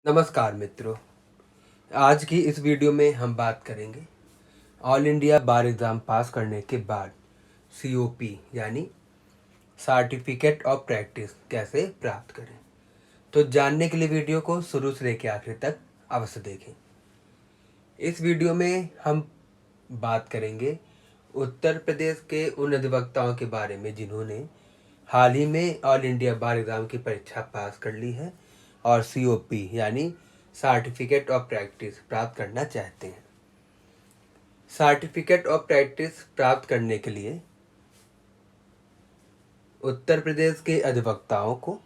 नमस्कार मित्रों। आज की इस वीडियो में हम बात करेंगे ऑल इंडिया बार एग्ज़ाम पास करने के बाद सीओपी यानी सर्टिफिकेट ऑफ प्रैक्टिस कैसे प्राप्त करें। तो जानने के लिए वीडियो को शुरू से लेकर आखिर तक अवश्य देखें। इस वीडियो में हम बात करेंगे उत्तर प्रदेश के उन अधिवक्ताओं के बारे में जिन्होंने हाल ही में ऑल इंडिया बार एग्ज़ाम की परीक्षा पास कर ली है और सीओपी यानी सर्टिफिकेट ऑफ प्रैक्टिस प्राप्त करना चाहते हैं। सर्टिफिकेट ऑफ प्रैक्टिस प्राप्त करने के लिए उत्तर प्रदेश के अधिवक्ताओं को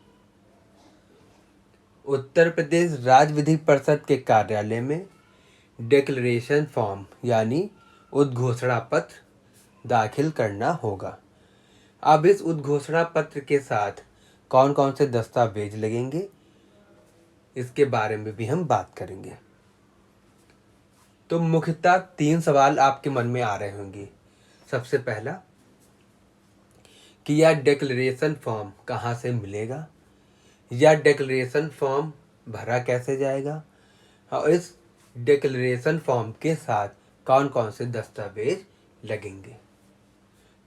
उत्तर प्रदेश राज्य विधिक परिषद के कार्यालय में डिक्लेरेशन फॉर्म यानी उद्घोषणा पत्र दाखिल करना होगा। अब इस उद्घोषणा पत्र के साथ कौन कौन से दस्तावेज लगेंगे इसके बारे में भी हम बात करेंगे। तो मुख्यतः 3 सवाल आपके मन में आ रहे होंगे। सबसे पहला कि यह डिक्लेरेशन फॉर्म कहाँ से मिलेगा, यह डिक्लेरेशन फॉर्म भरा कैसे जाएगा और इस डिक्लेरेशन फॉर्म के साथ कौन कौन से दस्तावेज लगेंगे।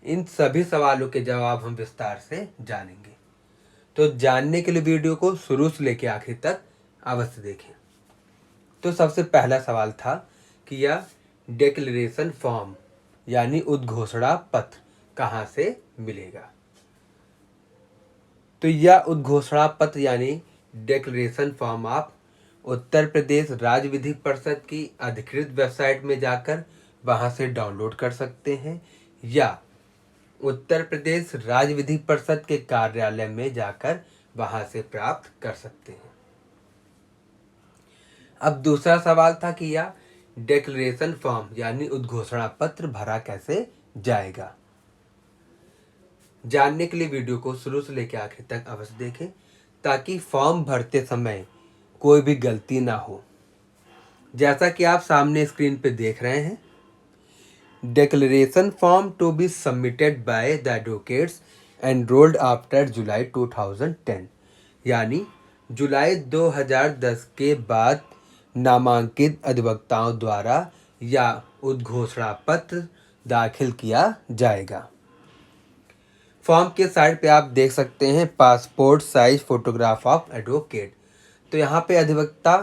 इन सभी सवालों के जवाब हम विस्तार से जानेंगे। तो जानने के लिए वीडियो को शुरू से लेकर आखिर तक अवश्य देखें। तो सबसे पहला सवाल था कि यह डिक्लेरेशन फॉर्म यानी उद्घोषणा पत्र कहाँ से मिलेगा। तो यह उद्घोषणा पत्र यानी डिक्लेरेशन फॉर्म आप उत्तर प्रदेश राज्य विधिक परिषद की अधिकृत वेबसाइट में जाकर वहां से डाउनलोड कर सकते हैं या उत्तर प्रदेश राज्य विधिक परिषद के कार्यालय में जाकर वहां से प्राप्त कर सकते हैं। अब दूसरा सवाल था कि यह डिक्लेरेशन फॉर्म यानी उद्घोषणा पत्र भरा कैसे जाएगा। जानने के लिए वीडियो को शुरू से लेकर आखिर तक अवश्य देखें ताकि फॉर्म भरते समय कोई भी गलती ना हो। जैसा कि आप सामने स्क्रीन पे देख रहे हैं, declaration form to be submitted by the advocates enrolled after July 2010 यानी जुलाई 2010 के बाद नामांकित अधिवक्ताओं द्वारा या उद्घोषणा पत्र दाखिल किया जाएगा। फॉर्म के साइड पे आप देख सकते हैं passport size photograph of advocate. तो यहाँ पे अधिवक्ता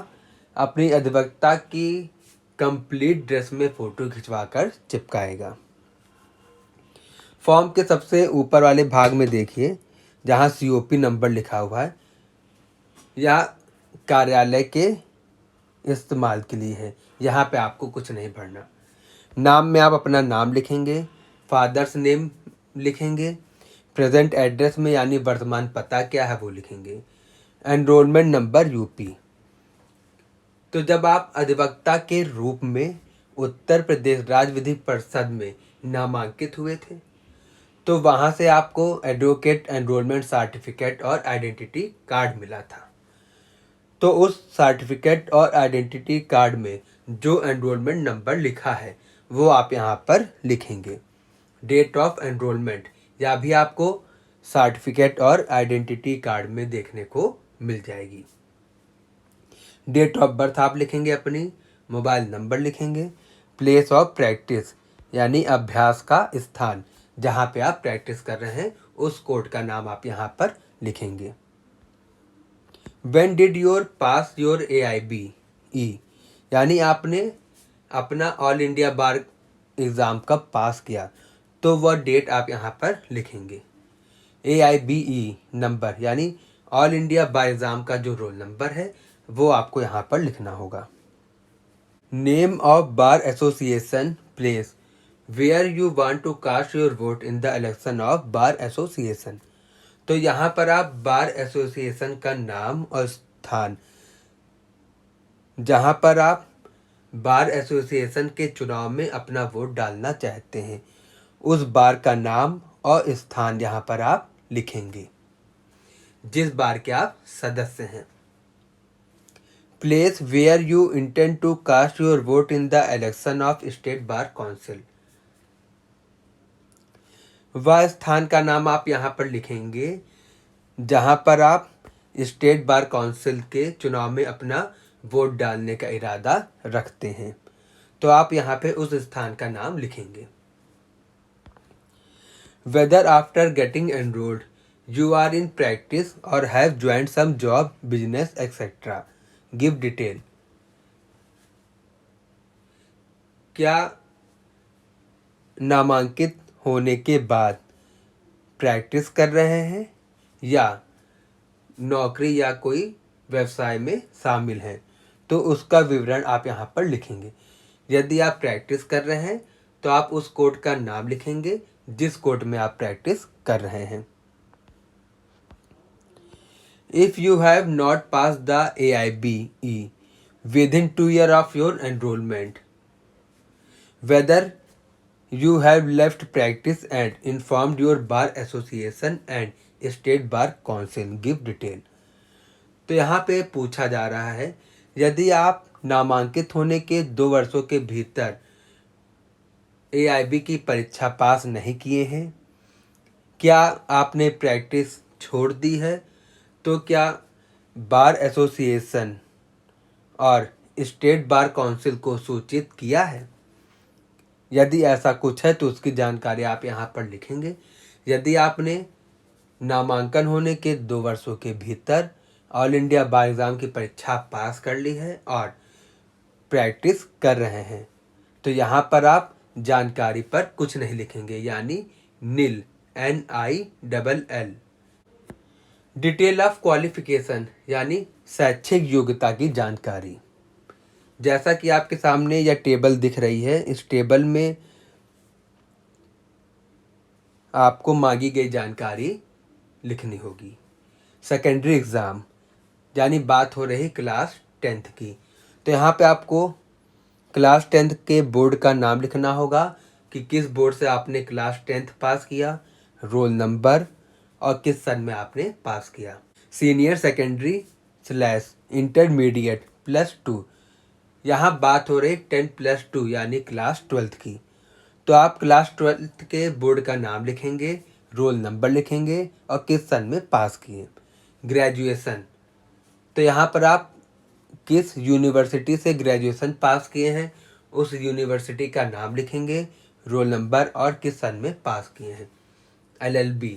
अपनी अधिवक्ता की कंप्लीट ड्रेस में फ़ोटो खिंचवाकर चिपकाएगा। फॉर्म के सबसे ऊपर वाले भाग में देखिए जहाँ सीओपी नंबर लिखा हुआ है, यह कार्यालय के इस्तेमाल के लिए है। यहाँ पे आपको कुछ नहीं भरना। नाम में आप अपना नाम लिखेंगे, फादर्स नेम लिखेंगे, प्रेजेंट एड्रेस में यानी वर्तमान पता क्या है वो लिखेंगे, एनरोलमेंट नंबर यूपी। तो जब आप अधिवक्ता के रूप में उत्तर प्रदेश राज्य विधिक परिषद में नामांकित हुए थे तो वहाँ से आपको एडवोकेट एनरोलमेंट सर्टिफिकेट और आइडेंटिटी कार्ड मिला था। तो उस सर्टिफिकेट और आइडेंटिटी कार्ड में जो एनरोलमेंट नंबर लिखा है वो आप यहाँ पर लिखेंगे। डेट ऑफ एनरोलमेंट या भी आपको सर्टिफिकेट और आइडेंटिटी कार्ड में देखने को मिल जाएगी। डेट ऑफ बर्थ आप लिखेंगे, अपनी मोबाइल नंबर लिखेंगे, प्लेस ऑफ प्रैक्टिस यानी अभ्यास का स्थान जहाँ पे आप प्रैक्टिस कर रहे हैं उस कोर्ट का नाम आप यहाँ पर लिखेंगे। When did your pass your AIBE यानी आपने अपना ऑल इंडिया बार एग्ज़ाम कब पास किया तो वह डेट आप यहाँ पर लिखेंगे। AIBE नंबर यानी ऑल इंडिया बार एग्ज़ाम का जो रोल नंबर है वो आपको यहाँ पर लिखना होगा। Name of bar association place where you want to cast your vote in the election of bar association. तो यहाँ पर आप बार एसोसिएशन का नाम और स्थान जहाँ पर आप बार एसोसिएशन के चुनाव में अपना वोट डालना चाहते हैं उस बार का नाम और स्थान यहाँ पर आप लिखेंगे जिस बार के आप सदस्य हैं। Place where you intend to cast your vote in the election of state bar council, वह स्थान का नाम आप यहाँ पर लिखेंगे जहाँ पर आप स्टेट बार काउंसिल के चुनाव में अपना वोट डालने का इरादा रखते हैं। तो आप यहाँ पे उस स्थान का नाम लिखेंगे। Whether after getting enrolled you are in practice और have joined some job business etcetera, give detail. क्या नामांकित होने के बाद प्रैक्टिस कर रहे हैं या नौकरी या कोई व्यवसाय में शामिल हैं, तो उसका विवरण आप यहाँ पर लिखेंगे। यदि आप प्रैक्टिस कर रहे हैं तो आप उस कोर्ट का नाम लिखेंगे जिस कोर्ट में आप प्रैक्टिस कर रहे हैं। If you have not pass the AIBE within 2 years of your enrolment, whether you have left practice and informed your bar association and state bar council, give detail। तो यहाँ पे पूछा जा रहा है, यदि आप नामांकित होने के 2 वर्षों के भीतर AIB की परीक्षा पास नहीं किए हैं, क्या आपने प्रैक्टिस छोड़ दी है, तो क्या बार एसोसिएशन और स्टेट बार काउंसिल को सूचित किया है। यदि ऐसा कुछ है तो उसकी जानकारी आप यहाँ पर लिखेंगे। यदि आपने नामांकन होने के 2 वर्षों के भीतर ऑल इंडिया बार एग्ज़ाम की परीक्षा पास कर ली है और प्रैक्टिस कर रहे हैं, तो यहाँ पर आप जानकारी पर कुछ नहीं लिखेंगे, यानी NIL, NILL। Detail of qualification यानी शैक्षिक योग्यता की जानकारी। जैसा कि आपके सामने यह टेबल दिख रही है, इस टेबल में आपको मांगी गई जानकारी लिखनी होगी। सेकेंडरी एग्ज़ाम यानी बात हो रही क्लास 10th की, तो यहाँ पे आपको क्लास 10th के बोर्ड का नाम लिखना होगा कि किस बोर्ड से आपने क्लास 10th पास किया, रोल नंबर और किस सन में आपने पास किया। सीनियर सेकेंडरी / इंटरमीडिएट +2, यहाँ बात हो रही 10+2 यानी क्लास 12th की, तो आप क्लास 12th के बोर्ड का नाम लिखेंगे, रोल नंबर लिखेंगे और किस सन में पास किए। ग्रेजुएशन, तो यहाँ पर आप किस यूनिवर्सिटी से ग्रेजुएशन पास किए हैं उस यूनिवर्सिटी का नाम लिखेंगे, रोल नंबर और किस सन में पास किए हैं। LLB,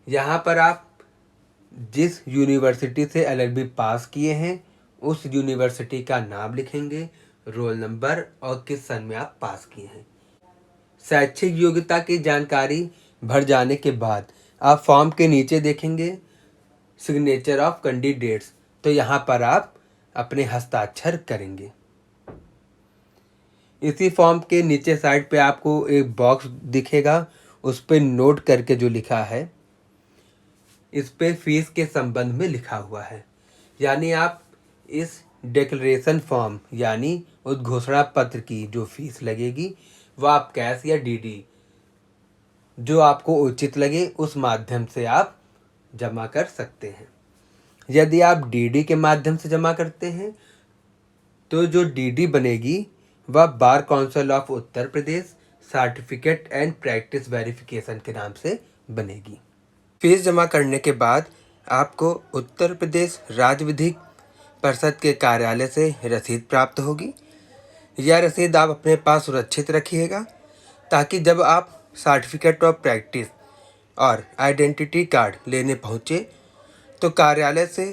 यहाँ पर आप जिस यूनिवर्सिटी से LLB पास किए हैं उस यूनिवर्सिटी का नाम लिखेंगे, रोल नंबर और किस सन में आप पास किए हैं। शैक्षिक योग्यता की जानकारी भर जाने के बाद आप फॉर्म के नीचे देखेंगे सिग्नेचर ऑफ कैंडिडेट्स, तो यहाँ पर आप अपने हस्ताक्षर करेंगे। इसी फॉर्म के नीचे साइड पे आपको एक बॉक्स दिखेगा, उस पर नोट करके जो लिखा है इस पे फीस के संबंध में लिखा हुआ है, यानी आप इस डिक्लेरेशन फॉर्म यानी उद्घोषणा पत्र की जो फीस लगेगी वह आप कैश या DD जो आपको उचित लगे उस माध्यम से आप जमा कर सकते हैं। यदि आप DD के माध्यम से जमा करते हैं तो जो DD बनेगी वह bar council of Uttar Pradesh certificate and practice verification के नाम से बनेगी। फीस जमा करने के बाद आपको उत्तर प्रदेश राज्य विधिक परिषद के कार्यालय से रसीद प्राप्त होगी। यह रसीद आप अपने पास सुरक्षित रखिएगा ताकि जब आप सर्टिफिकेट ऑफ प्रैक्टिस और आइडेंटिटी कार्ड लेने पहुँचे तो कार्यालय से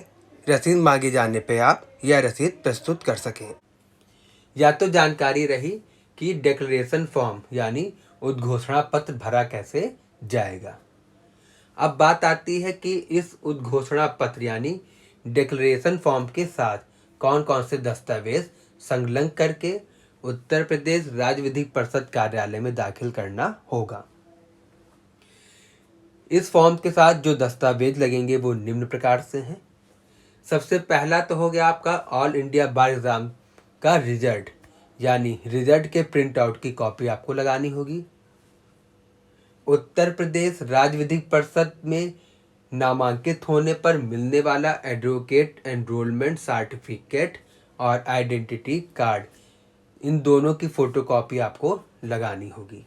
रसीद मांगे जाने पे आप यह रसीद प्रस्तुत कर सकें। या तो जानकारी रही कि डिक्लेरेशन फॉर्म यानी उद्घोषणा पत्र भरा कैसे जाएगा। अब बात आती है कि इस उद्घोषणा पत्र यानी डिक्लेरेशन फॉर्म के साथ कौन कौन से दस्तावेज संलग्न करके उत्तर प्रदेश राज्य विधिक परिषद कार्यालय में दाखिल करना होगा। इस फॉर्म के साथ जो दस्तावेज लगेंगे वो निम्न प्रकार से हैं। सबसे पहला तो हो गया आपका ऑल इंडिया बार एग्ज़ाम का रिजल्ट, यानी रिजल्ट के प्रिंट आउट की कॉपी आपको लगानी होगी। उत्तर प्रदेश राज्य विधिक परिषद में नामांकित होने पर मिलने वाला एडवोकेट एनरोलमेंट सर्टिफिकेट और आइडेंटिटी कार्ड, इन दोनों की फ़ोटोकॉपी आपको लगानी होगी।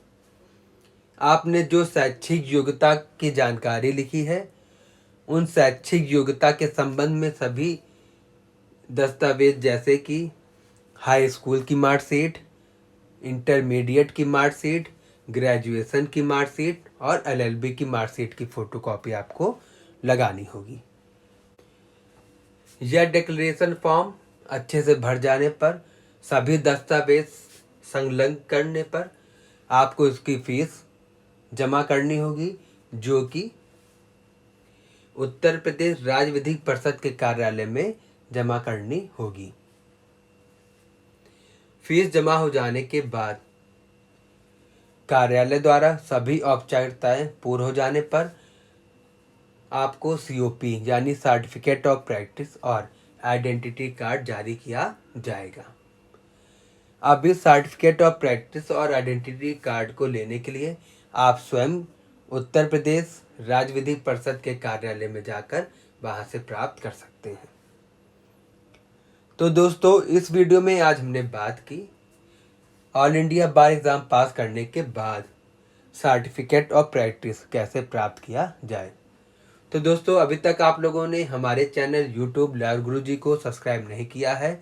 आपने जो शैक्षिक योग्यता की जानकारी लिखी है उन शैक्षिक योग्यता के संबंध में सभी दस्तावेज जैसे कि हाई स्कूल की मार्कशीट, इंटरमीडिएट की मार्कशीट, ग्रेजुएशन की मार्कशीट और एलएलबी की मार्कशीट की फोटोकॉपी आपको लगानी होगी। यह डिक्लेरेशन फॉर्म अच्छे से भर जाने पर, सभी दस्तावेज संलग्न करने पर आपको इसकी फीस जमा करनी होगी, जो कि उत्तर प्रदेश राज्य विधिक परिषद के कार्यालय में जमा करनी होगी। फीस जमा हो जाने के बाद कार्यालय द्वारा सभी औपचारिकताएं पूर्ण हो जाने पर आपको सीओपी यानी सर्टिफिकेट ऑफ प्रैक्टिस और आइडेंटिटी कार्ड जारी किया जाएगा। अब इस सर्टिफिकेट ऑफ प्रैक्टिस और आइडेंटिटी कार्ड को लेने के लिए आप स्वयं उत्तर प्रदेश राज्य विधिक परिषद के कार्यालय में जाकर वहां से प्राप्त कर सकते हैं। तो दोस्तों, इस वीडियो में आज हमने बात की ऑल इंडिया बार एग्ज़ाम पास करने के बाद सर्टिफिकेट ऑफ प्रैक्टिस कैसे प्राप्त किया जाए। तो दोस्तों, अभी तक आप लोगों ने हमारे चैनल यूट्यूब लर्न गुरुजी को सब्सक्राइब नहीं किया है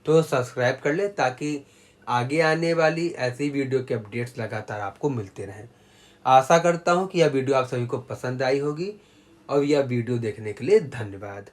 तो सब्सक्राइब कर लें, ताकि आगे आने वाली ऐसी वीडियो के अपडेट्स लगातार आपको मिलते रहें। आशा करता हूँ कि यह वीडियो आप सभी को पसंद आई होगी और यह वीडियो देखने के लिए धन्यवाद।